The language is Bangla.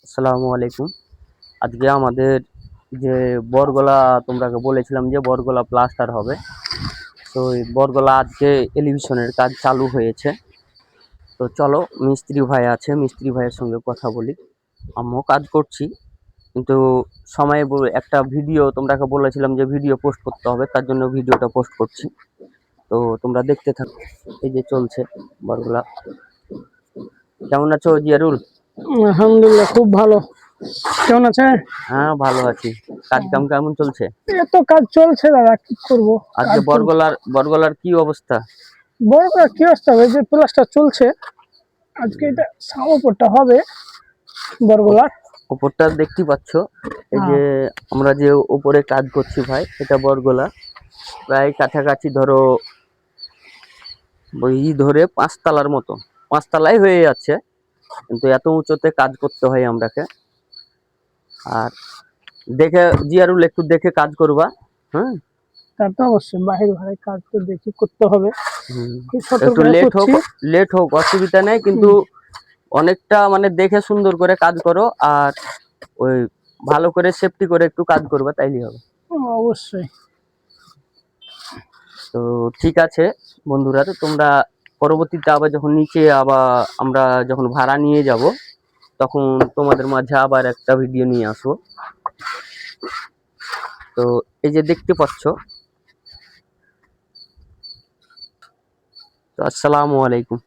আসসালামু আলাইকুম। আজকে আমাদের যে বরগলা তোমরাকে বলেছিলাম যে বরগলা প্লাস্টার হবে। তো এই বরগলা আজকে এলিভেশনের কাজ চালু হয়েছে। তো চলো, মিস্ত্রি ভাই আছে, মিস্ত্রি ভাইয়ের সঙ্গে কথা বলি। আমিও কাজ করছি, কিন্তু একটা ভিডিও তোমরাকে বলেছিলাম যে ভিডিও পোস্ট করতে হবে, তার জন্য ভিডিওটা পোস্ট করছি। তো তোমরা দেখতে থাকো। এই যে চলছে বরগলা। কেমন আছো জিয়ারুল? আলহামদুলিল্লাহ, খুব ভালো। কেমন আছে? হ্যাঁ, ভালো আছি। কাজ কাম কেমন চলছে? এত কাজ চলছে দাদা, কি করব। আজকে কাজ তো বরগলার কি অবস্থা? বড় করে কি অবস্থা হবে, যে প্লাসটা চলছে আজকে, এটা উপরটা হবে বরগলার। উপরটা দেখতে পাচ্ছ, এই যে আমরা যে উপরে কাজ করছি ভাই, এটা বরগলা। প্রায় কাছাকাছি ধরো ধরে 5 তলার মতো, 5 তলাই হয়ে যাচ্ছে, কিন্তু এত উঁচুতে কাজ করতে হয় আমরাকে। আর দেখে জিয়ারুল, একটু দেখে কাজ করবা। হ্যাঁ, তার তো অবশ্যই বাহির ঘরে কাজ তো দেখি করতে হবে। খুব একটু সতর্কতা করছি। লেট হোক অসুবিধা নেই, কিন্তু অনেকটা মানে দেখে সুন্দর করে কাজ করো। আর ওই ভালো করে সেফটি করে একটু কাজ করবা, তাইলেই হবে। অবশ্যই। তো ঠিক আছে বন্ধুরা, তো তোমরা পরবর্তীতে আবার যখন নিচে আমরা যখন ভাড়া নিয়ে যাব, তখন তোমাদের মাঝে আবার একটা ভিডিও নিয়ে আসবো। তো এই যে দেখতে পাচ্ছ, তো আসসালামু আলাইকুম।